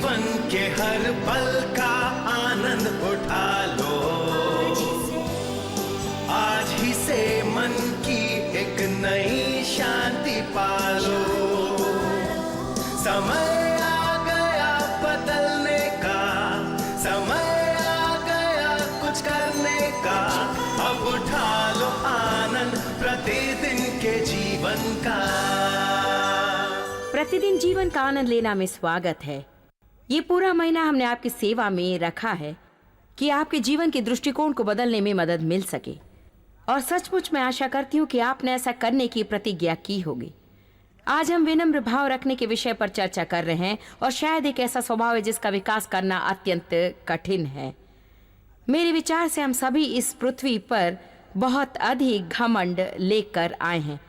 जीवन के हर पल का आनंद उठा लो। आज ही से मन की एक नई शांति पालो। समय आ गया बदलने का, समय आ गया कुछ करने का। अब उठा लो आनंद प्रतिदिन के जीवन का। प्रतिदिन जीवन का आनंद लेना में स्वागत है। ये पूरा महीना हमने आपकी सेवा में रखा है कि आपके जीवन के दृष्टिकोण को बदलने में मदद मिल सके, और सचमुच मैं आशा करती हूँ कि आपने ऐसा करने की प्रतिज्ञा की होगी। आज हम विनम्र भाव रखने के विषय पर चर्चा कर रहे हैं, और शायद एक ऐसा स्वभाव है जिसका विकास करना अत्यंत कठिन है। मेरे विचार से हम सभी इस पृथ्वी पर बहुत अधिक घमंड लेकर आए हैं।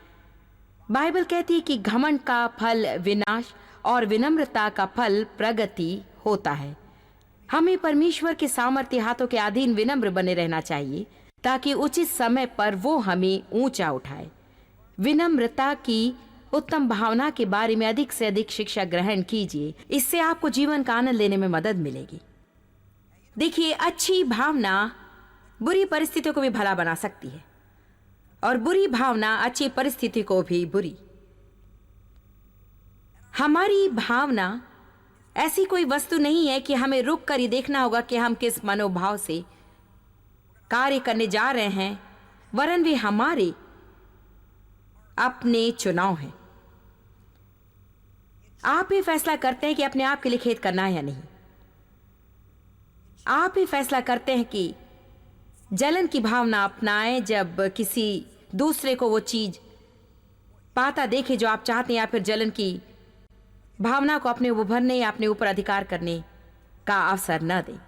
बाइबल कहती है कि घमंड का फल विनाश और विनम्रता का फल प्रगति होता है। हमें परमेश्वर के सामर्थ्य हाथों के अधीन विनम्र बने रहना चाहिए, ताकि उचित समय पर वो हमें ऊंचा उठाए। विनम्रता की उत्तम भावना के बारे में अधिक से अधिक शिक्षा ग्रहण कीजिए, इससे आपको जीवन का आनंद लेने में मदद मिलेगी। देखिए, अच्छी भावना बुरी परिस्थितियों को भी भला बना सकती है, और बुरी भावना अच्छी परिस्थिति को भी बुरी। हमारी भावना ऐसी कोई वस्तु नहीं है कि हमें रुक कर ही देखना होगा कि हम किस मनोभाव से कार्य करने जा रहे हैं, वरन वे हमारे अपने चुनाव हैं। आप ही फैसला करते हैं कि अपने आप के लिए खेद करना है या नहीं। आप ही फैसला करते हैं कि जलन की भावना अपनाएं जब किसी दूसरे को वो चीज पाता देखे जो आप चाहते हैं, या फिर जलन की भावना को अपने उभरने या अपने ऊपर अधिकार करने का अवसर न दें।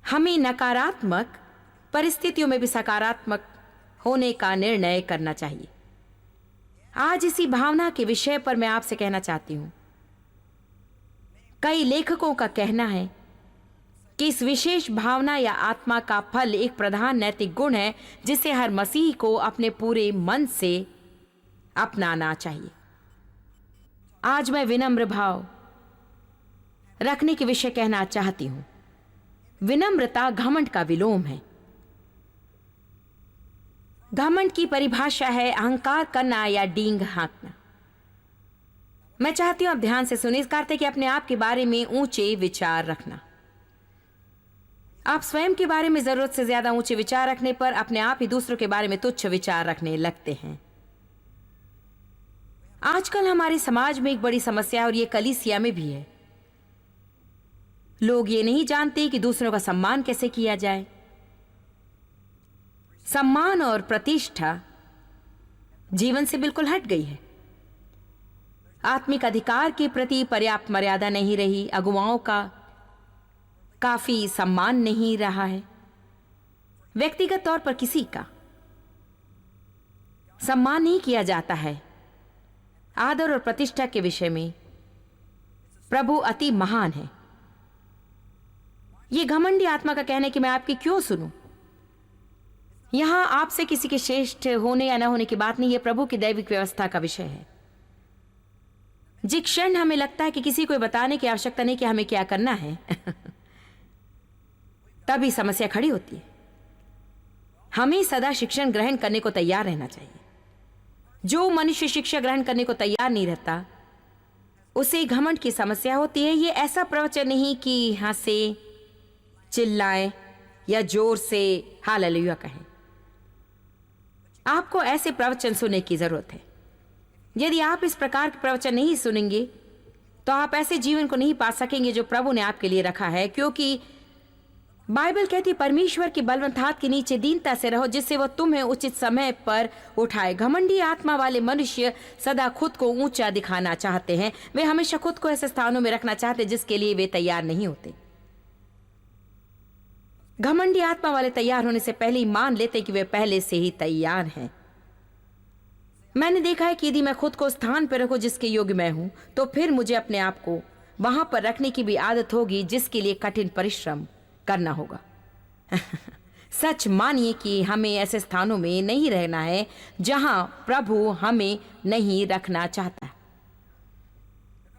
हमें नकारात्मक परिस्थितियों में भी सकारात्मक होने का निर्णय करना चाहिए। आज इसी भावना के विषय पर मैं आपसे कहना चाहती हूं। कई लेखकों का कहना है कि इस विशेष भावना या आत्मा का फल एक प्रधान नैतिक गुण है जिसे हर मसीही को अपने पूरे मन से अपनाना चाहिए। आज मैं विनम्र भाव रखने के विषय कहना चाहती हूं। विनम्रता घमंड का विलोम है। घमंड की परिभाषा है अहंकार करना या डींग हाँकना। मैं चाहती हूं आप ध्यान से सुनिए। इसका अर्थ है कि अपने आप के बारे में ऊंचे विचार रखना। आप स्वयं के बारे में जरूरत से ज्यादा ऊंचे विचार रखने पर अपने आप ही दूसरों के बारे में तुच्छ विचार रखने लगते हैं। आजकल हमारे समाज में एक बड़ी समस्या है, और ये कलीसिया में भी है। लोग ये नहीं जानते कि दूसरों का सम्मान कैसे किया जाए। सम्मान और प्रतिष्ठा जीवन से बिल्कुल हट गई है। आत्मिक अधिकार के प्रति पर्याप्त मर्यादा नहीं रही। अगुवाओं का काफी सम्मान नहीं रहा है। व्यक्तिगत तौर पर किसी का सम्मान नहीं किया जाता है। आदर और प्रतिष्ठा के विषय में प्रभु अति महान है। यह घमंडी आत्मा का कहना है कि मैं आपकी क्यों सुनूं। यहां आपसे किसी के श्रेष्ठ होने या न होने की बात नहीं है, प्रभु की दैविक व्यवस्था का विषय है। जिस क्षण हमें लगता है कि किसी को बताने की आवश्यकता नहीं कि हमें क्या करना है तभी समस्या खड़ी होती है। हमें सदा शिक्षण ग्रहण करने को तैयार रहना चाहिए। जो मनुष्य शिक्षा ग्रहण करने को तैयार नहीं रहता, उसे घमंड की समस्या होती है। ये ऐसा प्रवचन नहीं कि हंसे, चिल्लाएं या जोर से हालेलुया कहें। आपको ऐसे प्रवचन सुनने की जरूरत है। यदि आप इस प्रकार के प्रवचन नहीं सुनेंगे तो आप ऐसे जीवन को नहीं पा सकेंगे जो प्रभु ने आपके लिए रखा है, क्योंकि बाइबल कहती है परमेश्वर की बलवंत हाथ के नीचे दीनता से रहो, जिससे वो तुम्हें उचित समय पर उठाए। घमंडी आत्मा वाले मनुष्य सदा खुद को ऊंचा दिखाना चाहते हैं। वे हमेशा खुद को ऐसे स्थानों में रखना चाहते हैं जिसके लिए वे तैयार नहीं होते। घमंडी आत्मा वाले तैयार होने से पहले ही मान लेते कि वे पहले से ही तैयार हैं। मैंने देखा है कि यदि मैं खुद को स्थान पर रखूं जिसके योग्य मैं हूं, तो फिर मुझे अपने आप को वहां पर रखने की भी आदत होगी जिसके लिए कठिन परिश्रम करना होगा। सच मानिए कि हमें ऐसे स्थानों में नहीं रहना है जहां प्रभु हमें नहीं रखना चाहता।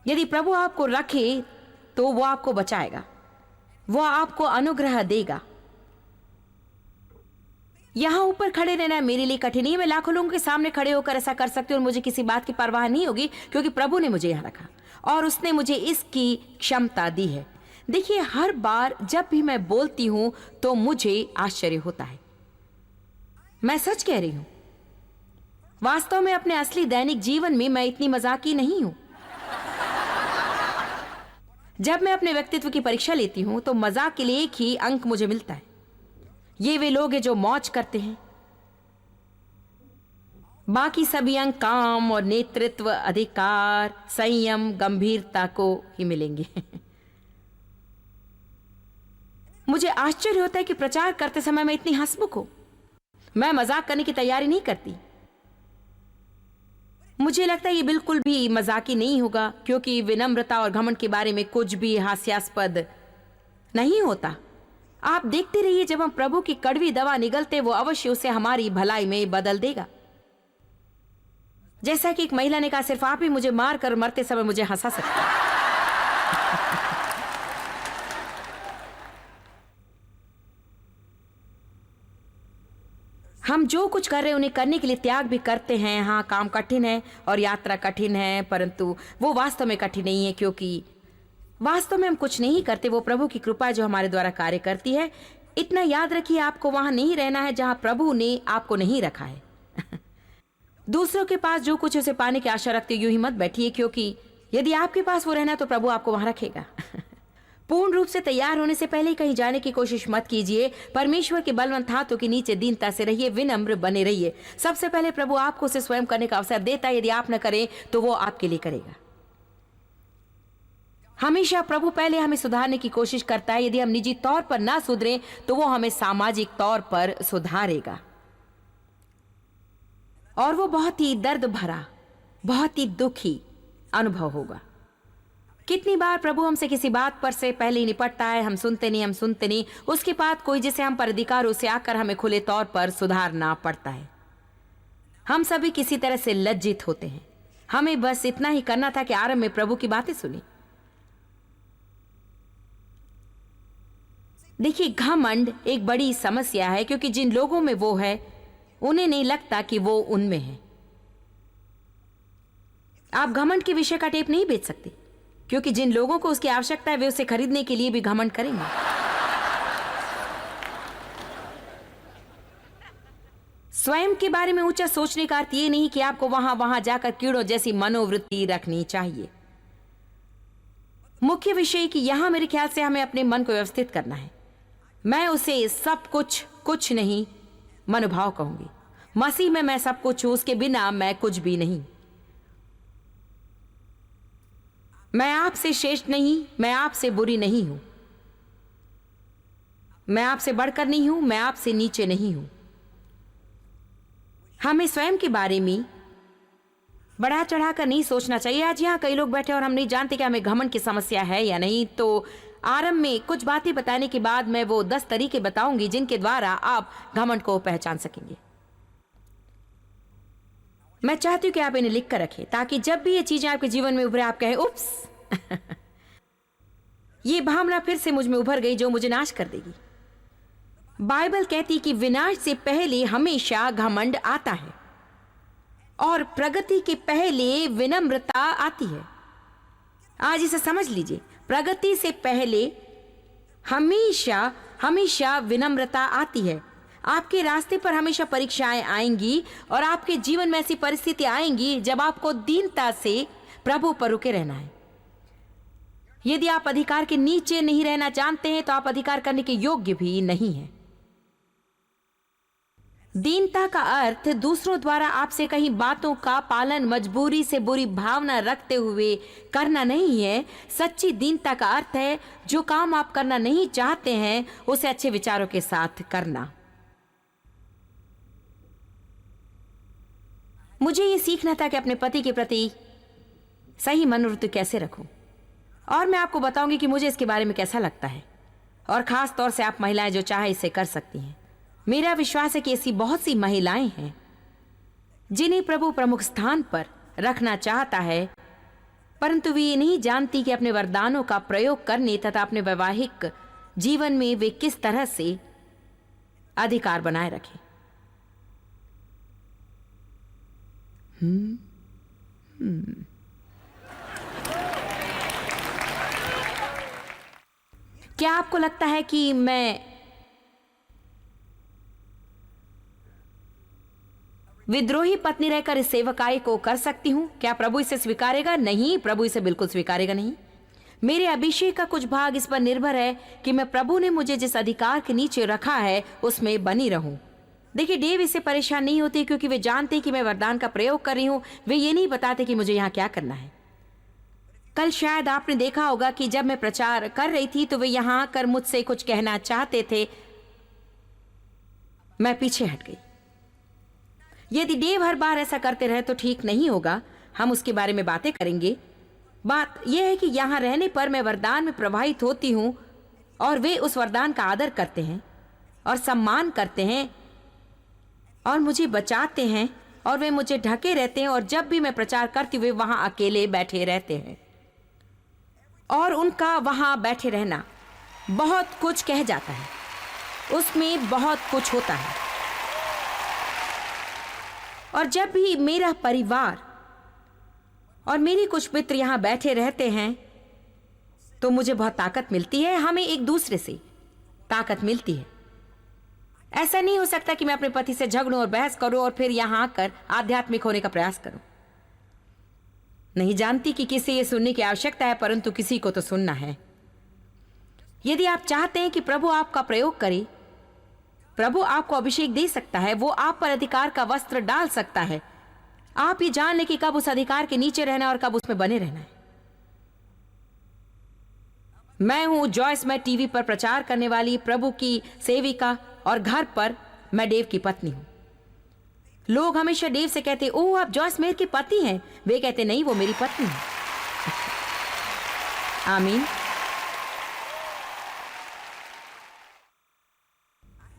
यदि प्रभु आपको रखे तो वो आपको बचाएगा, वो आपको अनुग्रह देगा। यहां ऊपर खड़े रहना मेरे लिए कठिन नहीं है। मैं लाखों लोगों के सामने खड़े होकर ऐसा कर सकती हूँ और मुझे किसी बात की परवाह नहीं होगी, क्योंकि प्रभु ने मुझे यहां रखा और उसने मुझे इसकी क्षमता दी है। देखिए, हर बार जब भी मैं बोलती हूं तो मुझे आश्चर्य होता है। मैं सच कह रही हूं। वास्तव में अपने असली दैनिक जीवन में मैं इतनी मजाकी नहीं हूं। जब मैं अपने व्यक्तित्व की परीक्षा लेती हूं तो मजाक के लिए एक ही अंक मुझे मिलता है। ये वे लोग हैं जो मौज करते हैं। बाकी सभी अंक काम और नेतृत्व, अधिकार, संयम, गंभीरता को ही मिलेंगे। मुझे आश्चर्य होता है कि प्रचार करते समय मैं इतनी हंसमुख हूं। मैं मजाक करने की तैयारी नहीं करती। मुझे लगता है ये बिल्कुल भी मजाकी नहीं होगा, क्योंकि विनम्रता और घमंड के बारे में कुछ भी हास्यास्पद नहीं होता। आप देखते रहिए, जब हम प्रभु की कड़वी दवा निगलते वो अवश्य उसे हमारी भलाई में बदल देगा। जैसा कि एक महिला ने कहा, सिर्फ आप ही मुझे मार कर मरते समय मुझे हंसा सकते हैं। हम जो कुछ कर रहे हैं उन्हें करने के लिए त्याग भी करते हैं। हाँ, काम कठिन है और यात्रा कठिन है, परंतु वो वास्तव में कठिन नहीं है, क्योंकि वास्तव में हम कुछ नहीं करते। वो प्रभु की कृपा जो हमारे द्वारा कार्य करती है। इतना याद रखिए, आपको वहां नहीं रहना है जहां प्रभु ने आपको नहीं रखा है। दूसरों के पास जो कुछ उसे पाने की आशा रखते यूं ही मत बैठिए, क्योंकि यदि आपके पास वो रहना तो प्रभु आपको वहां रखेगा। पूर्ण रूप से तैयार होने से पहले कहीं जाने की कोशिश मत कीजिए। परमेश्वर के बलवंत हाथों के नीचे दीनता से रहिए, विनम्र बने रहिए। सबसे पहले प्रभु आपको उसे स्वयं करने का अवसर देता है। यदि आप न करें तो वो आपके लिए करेगा। हमेशा प्रभु पहले हमें सुधारने की कोशिश करता है। यदि हम निजी तौर पर ना सुधरें तो वो हमें सामाजिक तौर पर सुधारेगा, और वो बहुत ही दर्द भरा, बहुत ही दुखी अनुभव होगा। कितनी बार प्रभु हमसे किसी बात पर से पहले ही निपटता है, हम सुनते नहीं। उसके बाद कोई जिसे हम पर अधिकार उसे आकर हमें खुले तौर पर सुधारना पड़ता है। हम सभी किसी तरह से लज्जित होते हैं। हमें बस इतना ही करना था कि आरंभ में प्रभु की बातें सुनी। देखिए, घमंड एक बड़ी समस्या है, क्योंकि जिन लोगों में वो है उन्हें नहीं लगता कि वो उनमें है। आप घमंड के विषय का टेप नहीं बेच सकते, क्योंकि जिन लोगों को उसकी आवश्यकता है वे उसे खरीदने के लिए भी घमंड करेंगे। स्वयं के बारे में ऊंचा सोचने का अर्थ ये नहीं कि आपको वहां जाकर कीड़ों जैसी मनोवृत्ति रखनी चाहिए। मुख्य विषय कि यहां मेरे ख्याल से हमें अपने मन को व्यवस्थित करना है। मैं उसे सब कुछ नहीं मनोभाव कहूंगी। मसीह में मैं सब कुछ हूं, उसके बिना मैं कुछ भी नहीं। मैं आपसे श्रेष्ठ नहीं, मैं आपसे बुरी नहीं हूं। मैं आपसे बढ़कर नहीं हूं, मैं आपसे नीचे नहीं हूं। हमें स्वयं के बारे में बढ़ा चढ़ाकर नहीं सोचना चाहिए। आज यहां कई लोग बैठे और हम नहीं जानते कि हमें घमंड की समस्या है या नहीं। तो आरंभ में कुछ बातें बताने के बाद मैं वो 10 तरीके बताऊंगी जिनके द्वारा आप घमंड को पहचान सकेंगे। मैं चाहती हूं कि आप इन्हें लिख कर रखें, ताकि जब भी ये चीजें आपके जीवन में उभरे आप कहें, उप्स, ये भावना फिर से मुझ में उभर गई जो मुझे नाश कर देगी। बाइबल कहती कि विनाश से पहले हमेशा घमंड आता है और प्रगति के पहले विनम्रता आती है। आज इसे समझ लीजिए, प्रगति से पहले हमेशा विनम्रता आती है। आपके रास्ते पर हमेशा परीक्षाएं आएंगी और आपके जीवन में ऐसी परिस्थितियां आएंगी जब आपको दीनता से प्रभु पर रुके रहना है। यदि आप अधिकार के नीचे नहीं रहना जानते हैं तो आप अधिकार करने के योग्य भी नहीं हैं। दीनता का अर्थ दूसरों द्वारा आपसे कहीं बातों का पालन मजबूरी से बुरी भावना रखते हुए करना नहीं है। सच्ची दीनता का अर्थ है जो काम आप करना नहीं चाहते हैं उसे अच्छे विचारों के साथ करना। मुझे ये सीखना था कि अपने पति के प्रति सही मनोवृत्ति कैसे रखूं, और मैं आपको बताऊंगी कि मुझे इसके बारे में कैसा लगता है, और खास तौर से आप महिलाएं जो चाहे इसे कर सकती हैं। मेरा विश्वास है कि ऐसी बहुत सी महिलाएं हैं जिन्हें प्रभु प्रमुख स्थान पर रखना चाहता है, परंतु वे ये नहीं जानती कि अपने वरदानों का प्रयोग करने तथा अपने वैवाहिक जीवन में वे किस तरह से अधिकार बनाए रखें। क्या आपको लगता है कि मैं विद्रोही पत्नी रहकर इस सेवकाई को कर सकती हूं? क्या प्रभु इसे स्वीकारेगा? नहीं, प्रभु इसे बिल्कुल स्वीकारेगा नहीं। मेरे अभिषेक का कुछ भाग इस पर निर्भर है कि मैं प्रभु ने मुझे जिस अधिकार के नीचे रखा है उसमें बनी रहूं। देखिए, डेव इससे परेशान नहीं होते क्योंकि वे जानते कि मैं वरदान का प्रयोग कर रही हूं। वे ये नहीं बताते कि मुझे यहां क्या करना है। कल शायद आपने देखा होगा कि जब मैं प्रचार कर रही थी तो वे यहां आकर मुझसे कुछ कहना चाहते थे। मैं पीछे हट गई। यदि डेव हर बार ऐसा करते रहे तो ठीक नहीं होगा। हम उसके बारे में बातें करेंगे। बात यह है कि यहां रहने पर मैं वरदान में प्रवाहित होती हूं और वे उस वरदान का आदर करते हैं और सम्मान करते हैं और मुझे बचाते हैं और वे मुझे ढके रहते हैं। और जब भी मैं प्रचार करती हूँ वे वहां अकेले बैठे रहते हैं और उनका वहां बैठे रहना बहुत कुछ कह जाता है। उसमें बहुत कुछ होता है। और जब भी मेरा परिवार और मेरे कुछ मित्र यहां बैठे रहते हैं तो मुझे बहुत ताकत मिलती है। हमें एक दूसरे से ताकत मिलती है। ऐसा नहीं हो सकता कि मैं अपने पति से झगड़ूं और बहस करूं और फिर यहां आकर आध्यात्मिक होने का प्रयास करूं। नहीं जानती कि किसे ये सुनने की आवश्यकता है, परंतु किसी को तो सुनना है। यदि आप चाहते हैं कि प्रभु आपका प्रयोग करे, प्रभु आपको अभिषेक दे सकता है। वो आप पर अधिकार का वस्त्र डाल सकता है। आप ये जान लें कि कब उस अधिकार के नीचे रहना और कब उसमें बने रहना है। मैं हूं जॉयस। मैं टीवी पर प्रचार करने वाली प्रभु की सेविका और घर पर मैं डेव की पत्नी हूं। लोग हमेशा डेव से कहते, ओह आप जॉयस मेयर की पति हैं। वे कहते, नहीं, वो मेरी पत्नी है। आमीन।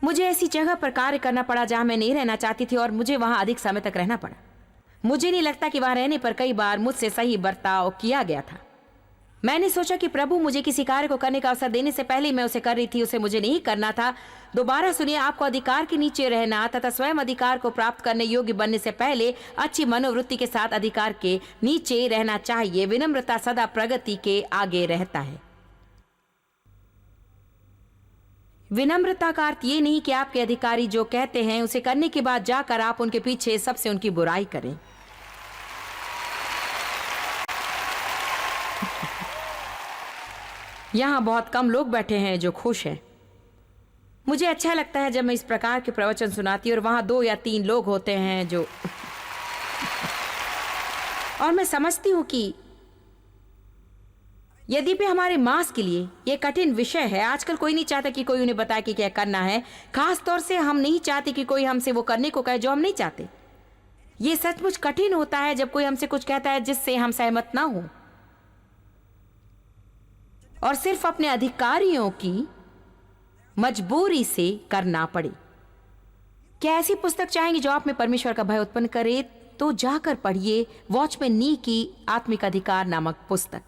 मुझे ऐसी जगह पर कार्य करना पड़ा जहां मैं नहीं रहना चाहती थी और मुझे वहां अधिक समय तक रहना पड़ा। मुझे नहीं लगता कि वहां रहने पर कई बार मुझसे सही बर्ताव किया गया था। मैंने सोचा कि प्रभु मुझे किसी कार्य को करने का अवसर देने से पहले मैं उसे कर रही थी, उसे मुझे नहीं करना था। दोबारा सुनिए, आपको अधिकार के नीचे रहना तथा स्वयं अधिकार को प्राप्त करने योग्य बनने से पहले अच्छी मनोवृत्ति के साथ अधिकार के नीचे रहना चाहिए। विनम्रता सदा प्रगति के आगे रहता है। विनम्रता का अर्थ ये नहीं कि आपके अधिकारी जो कहते हैं उसे करने के बाद जाकर आप उनके पीछे सबसे उनकी बुराई करें। यहां बहुत कम लोग बैठे हैं जो खुश हैं। मुझे अच्छा लगता है जब मैं इस प्रकार के प्रवचन सुनाती हूं और वहां 2 या 3 लोग होते हैं जो और मैं समझती हूं कि यद्यपि हमारे मांस के लिए यह कठिन विषय है। आजकल कोई नहीं चाहता कि कोई उन्हें बताए कि क्या करना है। खास तौर से हम नहीं चाहते कि कोई हमसे वो करने को कहे जो हम नहीं चाहते। ये सचमुच कठिन होता है जब कोई हमसे कुछ कहता है जिससे हम सहमत ना हो और सिर्फ अपने अधिकारियों की मजबूरी से करना पड़े। क्या ऐसी पुस्तक चाहेंगे जो आप में परमेश्वर का भय उत्पन्न करे? तो जाकर पढ़िए वॉचमैन नी की आत्मिक अधिकार नामक पुस्तक।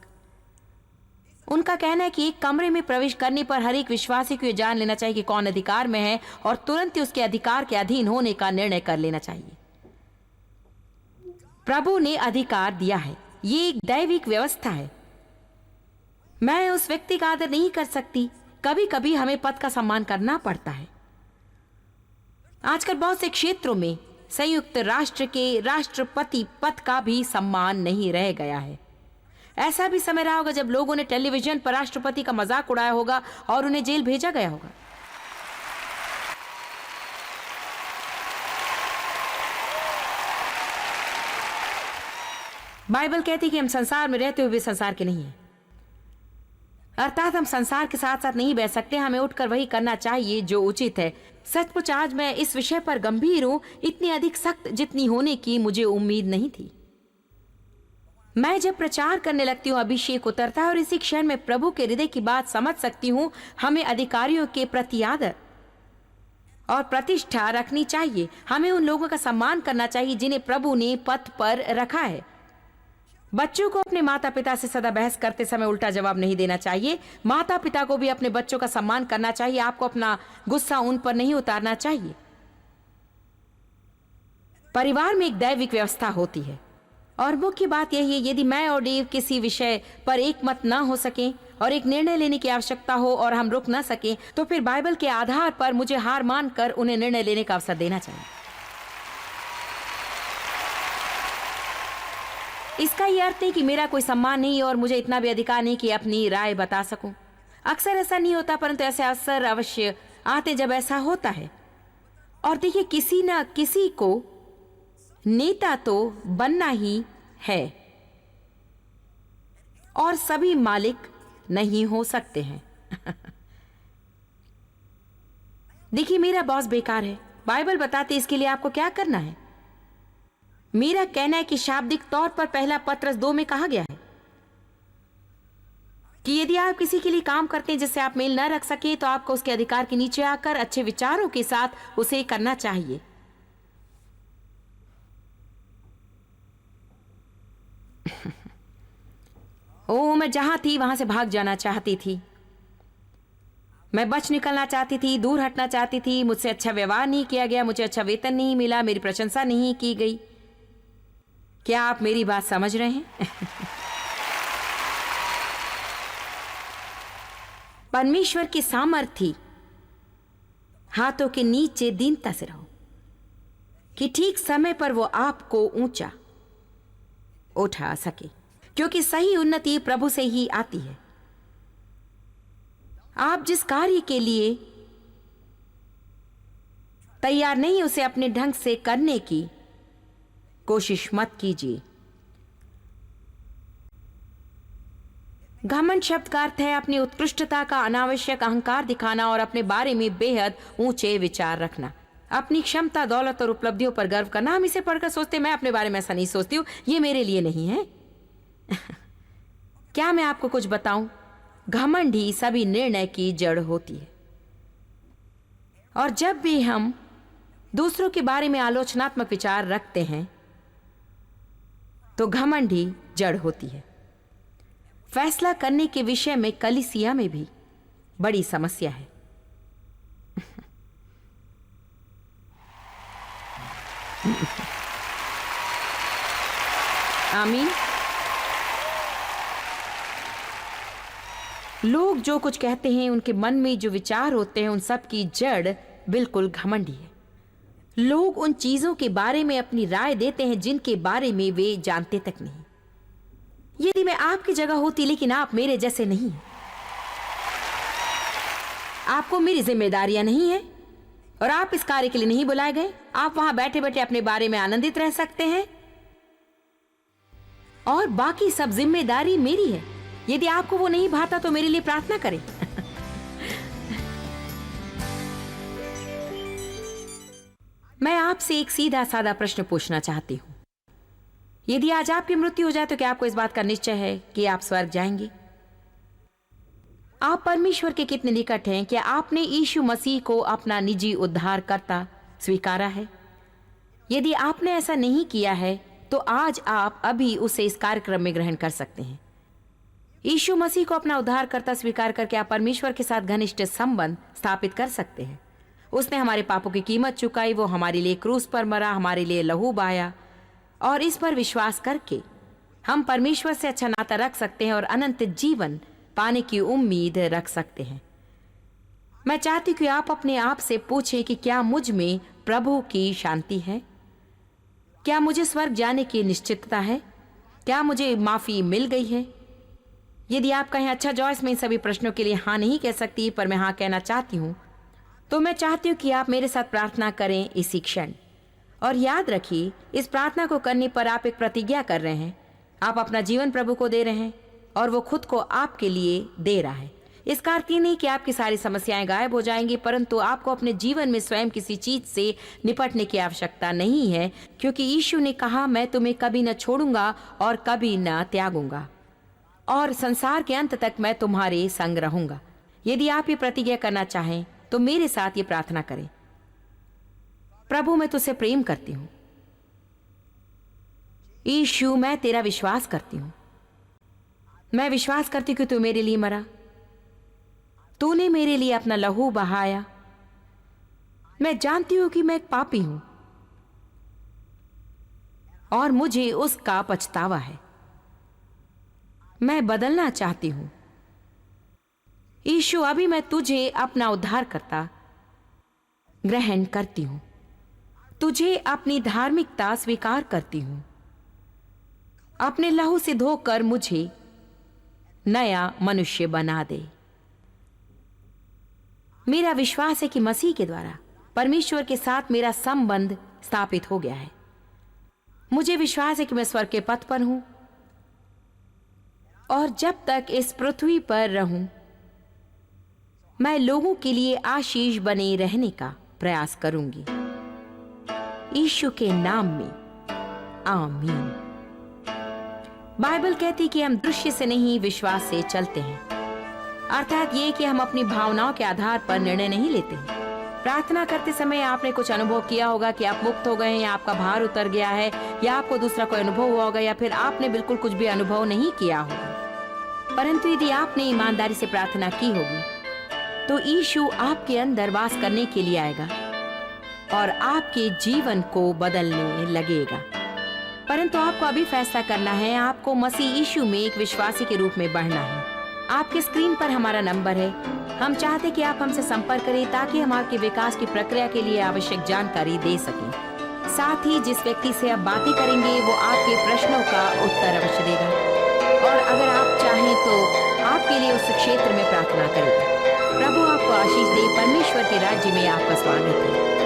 उनका कहना है कि एक कमरे में प्रवेश करने पर हर एक विश्वासी को यह जान लेना चाहिए कि कौन अधिकार में है और तुरंत ही उसके अधिकार के अधीन होने का निर्णय कर लेना चाहिए। प्रभु ने अधिकार दिया है। ये एक दैविक व्यवस्था है। मैं उस व्यक्ति का आदर नहीं कर सकती। कभी कभी हमें पद का सम्मान करना पड़ता है। आजकल बहुत से क्षेत्रों में संयुक्त राष्ट्र के राष्ट्रपति पद का भी सम्मान नहीं रह गया है। ऐसा भी समय रहा होगा जब लोगों ने टेलीविजन पर राष्ट्रपति का मजाक उड़ाया होगा और उन्हें जेल भेजा गया होगा। बाइबल कहती है कि हम संसार में रहते हुए भी संसार के नहीं हैं। अर्थात हम संसार के साथ साथ नहीं बह सकते। हमें उठकर वही करना चाहिए जो उचित है। सचमुच आज मैं इस विषय पर गंभीर हूं, इतनी अधिक सख्त जितनी होने की मुझे उम्मीद नहीं थी। मैं जब प्रचार करने लगती हूँ अभिषेक उतरता है और इसी क्षण में प्रभु के हृदय की बात समझ सकती हूँ। हमें अधिकारियों के प्रति आदर और प्रतिष्ठा रखनी चाहिए। हमें उन लोगों का सम्मान करना चाहिए जिन्हें प्रभु ने पद पर रखा है। बच्चों को अपने माता पिता से सदा बहस करते समय उल्टा जवाब नहीं देना चाहिए। माता पिता को भी अपने बच्चों का सम्मान करना चाहिए। आपको अपना गुस्सा उन पर नहीं उतारना चाहिए। परिवार में एक दैविक व्यवस्था होती है और मुख्य बात यही है, यदि मैं और डेव किसी विषय पर एक मत ना हो सके और एक निर्णय लेने की आवश्यकता हो और हम रुक ना सके, तो फिर बाइबल के आधार पर मुझे हार मानकर उन्हें निर्णय लेने का अवसर देना चाहिए। इसका यह अर्थ नहीं कि मेरा कोई सम्मान नहीं और मुझे इतना भी अधिकार नहीं कि अपनी राय बता सकूं। अक्सर ऐसा नहीं होता, परंतु ऐसे अवसर अवश्य आते जब ऐसा होता है। और देखिए, किसी ना किसी को नेता तो बनना ही है और सभी मालिक नहीं हो सकते हैं। देखिए, मेरा बॉस बेकार है। बाइबल बताती इसके लिए आपको क्या करना है। मेरा कहना है कि शाब्दिक तौर पर पहला पत्रस 2 में कहा गया है कि यदि आप किसी के लिए काम करते हैं जिससे आप मेल न रख सके, तो आपको उसके अधिकार के नीचे आकर अच्छे विचारों के साथ उसे करना चाहिए। ओ, मैं जहां थी वहां से भाग जाना चाहती थी। मैं बच निकलना चाहती थी, दूर हटना चाहती थी। मुझसे अच्छा व्यवहार नहीं किया गया, मुझे अच्छा वेतन नहीं मिला, मेरी प्रशंसा नहीं की गई। क्या आप मेरी बात समझ रहे हैं? परमेश्वर की सामर्थ्य हाथों के नीचे दीनता से रहो कि ठीक समय पर वो आपको ऊंचा उठा सके, क्योंकि सही उन्नति प्रभु से ही आती है। आप जिस कार्य के लिए तैयार नहीं, उसे अपने ढंग से करने की कोशिश मत कीजिए। घमंड शब्द का अर्थ है अपनी उत्कृष्टता का अनावश्यक अहंकार दिखाना और अपने बारे में बेहद ऊंचे विचार रखना, अपनी क्षमता, दौलत और उपलब्धियों पर गर्व करना। हम इसे पढ़कर सोचते, मैं अपने बारे में ऐसा नहीं सोचती हूं, ये मेरे लिए नहीं है। क्या मैं आपको कुछ बताऊं? घमंड ही सभी निर्णय की जड़ होती है। और जब भी हम दूसरों के बारे में आलोचनात्मक विचार रखते हैं, तो घमंड ही जड़ होती है। फैसला करने के विषय में कलीसिया में भी बड़ी समस्या है। आमीन। लोग जो कुछ कहते हैं, उनके मन में जो विचार होते हैं, उन सब की जड़ बिल्कुल घमंडी है। लोग उन चीजों के बारे में अपनी राय देते हैं जिनके बारे में वे जानते तक नहीं। यदि मैं आपकी जगह होती, लेकिन आप मेरे जैसे नहीं हैं, आपको मेरी जिम्मेदारियां नहीं है और आप इस कार्य के लिए नहीं बुलाए गए। आप वहां बैठे बैठे अपने बारे में आनंदित रह सकते हैं और बाकी सब जिम्मेदारी मेरी है। यदि आपको वो नहीं भाता तो मेरे लिए प्रार्थना करें। मैं आपसे एक सीधा साधा प्रश्न पूछना चाहती हूं। यदि आज आपकी मृत्यु हो जाए, तो क्या आपको इस बात का निश्चय है कि आप स्वर्ग जाएंगे? आप परमेश्वर के कितने निकट हैं? क्या आपने यीशु मसीह को अपना निजी उद्धारकर्ता स्वीकारा है? यदि आपने ऐसा नहीं किया है, तो आज आप अभी उसे इस कार्यक्रम में ग्रहण कर सकते हैं। यीशु मसीह को अपना उद्धारकर्ता स्वीकार करके आप परमेश्वर के साथ घनिष्ठ संबंध स्थापित कर सकते हैं। उसने हमारे पापों की कीमत चुकाई, वो हमारे लिए क्रूस पर मरा, हमारे लिए लहू बहाया, और इस पर विश्वास करके हम परमेश्वर से अच्छा नाता रख सकते हैं और अनंत जीवन पाने की उम्मीद रख सकते हैं। मैं चाहती हूं कि आप अपने आप से पूछें कि क्या मुझ में प्रभु की शांति है? क्या मुझे स्वर्ग जाने की निश्चितता है? क्या मुझे माफी मिल गई है? यदि आप कहें, अच्छा जॉयस, मैं इन सभी प्रश्नों के लिए हाँ नहीं कह सकती, पर मैं हाँ कहना चाहती हूं, तो मैं चाहती हूं कि आप मेरे साथ प्रार्थना करें इसी क्षण। और याद रखिए, इस प्रार्थना को करने पर आप एक प्रतिज्ञा कर रहे हैं। आप अपना जीवन प्रभु को दे रहे हैं और वो खुद को आपके लिए दे रहा है। इसका अर्थ ये नहीं कि आपकी सारी समस्याएं गायब हो जाएंगी, परंतु आपको अपने जीवन में स्वयं किसी चीज से निपटने की आवश्यकता नहीं है, क्योंकि यीशु ने कहा, मैं तुम्हें कभी न छोड़ूंगा और कभी न त्यागूंगा, और संसार के अंत तक मैं तुम्हारे संग रहूंगा। यदि आप ये प्रतिज्ञा करना चाहें, तो मेरे साथ ये प्रार्थना करें। प्रभु, मैं तुझसे प्रेम करती हूं। यीशु, मैं तेरा विश्वास करती हूँ। मैं विश्वास करती हूँ कि तू मेरे लिए मरा, तूने मेरे लिए अपना लहू बहाया। मैं जानती हूं कि मैं एक पापी हूं और मुझे उसका पछतावा है। मैं बदलना चाहती हूं। यीशु, अभी मैं तुझे अपना उद्धारकर्ता ग्रहण करती हूं। तुझे अपनी धार्मिकता स्वीकार करती हूं। अपने लहू से धोकर मुझे नया मनुष्य बना दे। मेरा विश्वास है कि मसीह के द्वारा परमेश्वर के साथ मेरा संबंध स्थापित हो गया है। मुझे विश्वास है कि मैं स्वर्ग के पथ पर हूं और जब तक इस पृथ्वी पर रहूं, मैं लोगों के लिए आशीष बने रहने का प्रयास करूंगी। यीशु के नाम में आमीन। बाइबल कहती कि हम दृश्य से नहीं, विश्वास से चलते हैं। अर्थात ये कि हम अपनी भावनाओं के आधार पर निर्णय नहीं लेते हैं। प्रार्थना करते समय आपने कुछ अनुभव किया होगा कि आप मुक्त हो गए हैं, या आपका भार उतर गया है, या आपको दूसरा कोई अनुभव हुआ होगा, या फिर आपने बिल्कुल कुछ भी अनुभव नहीं किया होगा। परंतु यदि आपने ईमानदारी से प्रार्थना की होगी तो यीशु आपके अंदर वास करने के लिए आएगा और आपके जीवन को बदलने लगेगा। परंतु आपको अभी फैसला करना है। आपको मसीह यीशु में एक विश्वासी के रूप में बढ़ना है। आपके स्क्रीन पर हमारा नंबर है। हम चाहते कि आप हमसे संपर्क करें ताकि हम आपके विकास की प्रक्रिया के लिए आवश्यक जानकारी दे सकें। साथ ही जिस व्यक्ति से आप बातें करेंगे वो आपके प्रश्नों का उत्तर अवश्य देगा और अगर आप चाहें तो आपके लिए उस क्षेत्र में प्रार्थना करेगा। प्रभु आपको आशीष दे। परमेश्वर के राज्य में आपका स्वागत है।